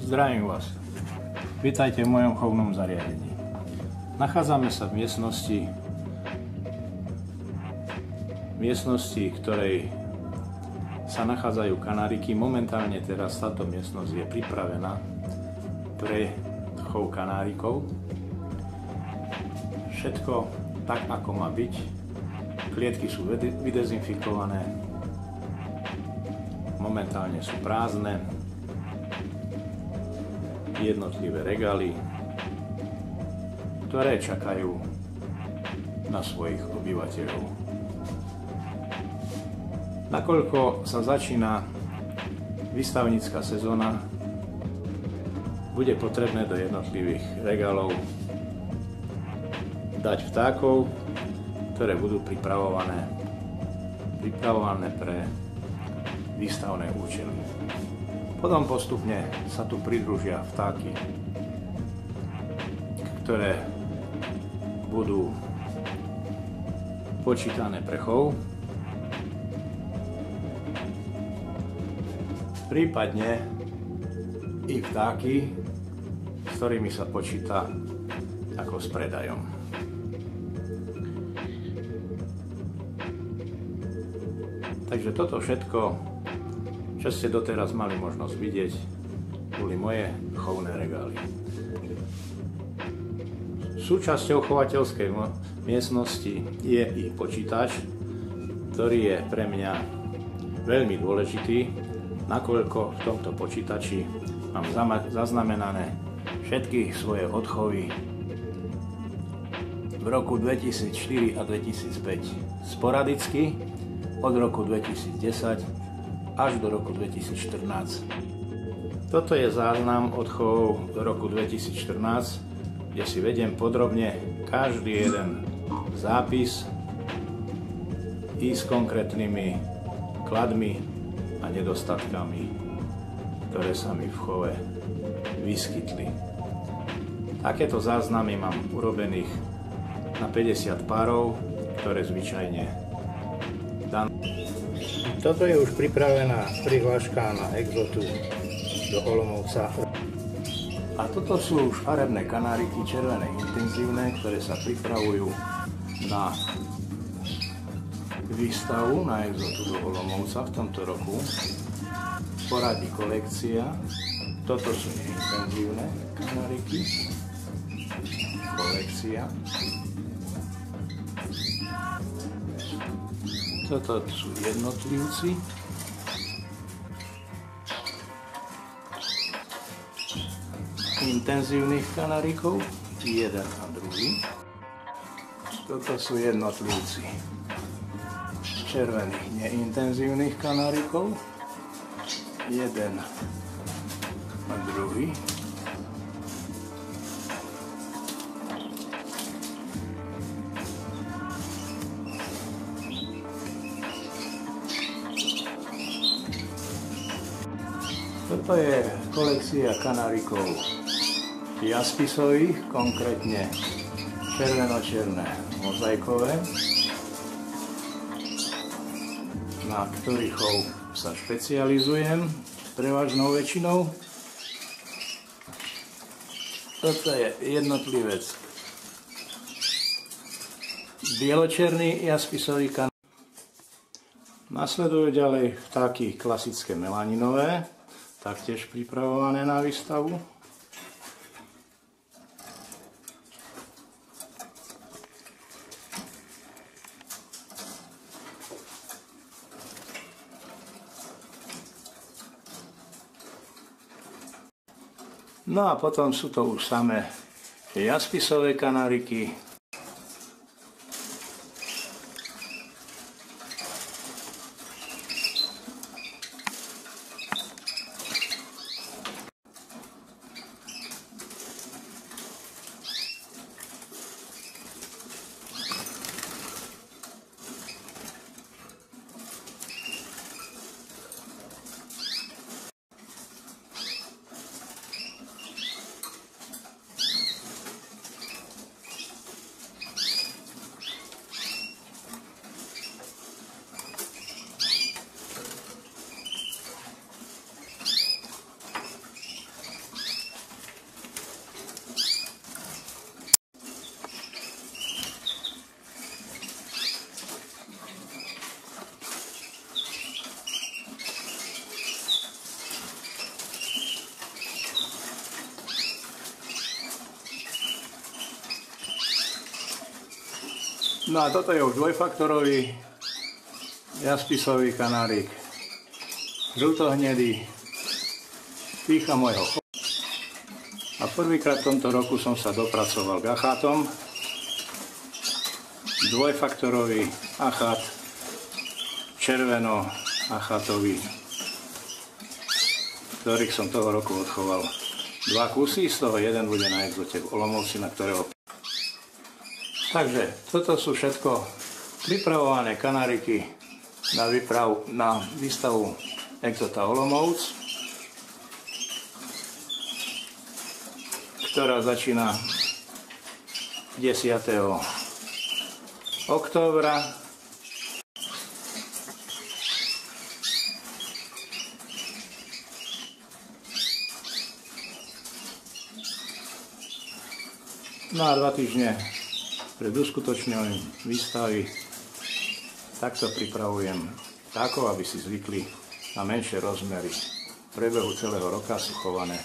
Zdravím vás. Vítajte v mojom chovnom zariadení. Nachádzame sa v miestnosti, v ktorej sa nachádzajú kanáriky. Momentálne teraz táto miestnosť je pripravená pre chov kanárikov. Všetko tak, ako má byť. Klietky sú vydezinfikované. Momentálne sú prázdne. Jednotlivé regály, ktoré čakajú na svojich obyvateľov. Nakoľko sa začína výstavnícka sezóna, bude potrebné do jednotlivých regálov dať vtákov, ktoré budú pripravované pre výstavné účely. Potom postupne sa tu pridružia vtáky, ktoré budú počítané pre chov. Prípadne i vtáky, s ktorými sa počíta ako s predajom. Takže toto všetko, čo ste doteraz mali možnosť vidieť, boli moje chovné regály. Súčasťou chovateľskej miestnosti je i počítač, ktorý je pre mňa veľmi dôležitý, nakoľko v tomto počítači mám zaznamenané všetky svoje odchovy v roku 2004 a 2005 sporadicky, od roku 2010 až do roku 2014. Toto je záznam odchovov do roku 2014, kde si vediem podrobne každý jeden zápis i s konkrétnymi kladmi a nedostatkami, ktoré sa mi v chove vyskytli. Takéto záznamy mám urobených na 50 párov, ktoré zvyčajne dám. Toto je už pripravená prihláška na exotu do Olomouca. A toto sú už farebné kanáriky červené intenzívne, ktoré sa pripravujú na výstavu na exotu do Olomouca v tomto roku. Poradí kolekcia. Toto sú neintenzívne kanáriky. Kolekcia. Toto sú jednotlivci. Intenzívnych kanárikov, jeden a druhý. Toto sú jednotlivci červených neintenzívnych kanárikov, jeden a druhý. Toto je kolekcia kanárikov jaspisových, konkrétne červeno-černé mozaikové, na ktorých chov sa špecializujem prevažnou väčšinou. Toto je jednotlivec bieločerný jaspisový kanárik. Nasledujú ďalej vtáky klasické melaninové, taktiež pripravované na výstavu. No a potom sú to už samé jaspisové kanáriky. No a toto je už dvojfaktorový jaspisový kanárik. Žltohnedý. Pýcha môjho a prvýkrát v tomto roku som sa dopracoval k achátom. Dvojfaktorový achát, červeno achátový, ktorých som toho roku odchoval 2 kusy, z toho jeden bude na Exote v Olomouci, na ktorého. Takže toto sú všetko pripravované kanáriky na výstavu Exota Olomouc, ktorá začína 10. októbra. No a 2 týždne pred uskutočňovaním výstavy takto pripravujem vtákov, aby si zvykli na menšie rozmery. V priebehu celého roka sú chované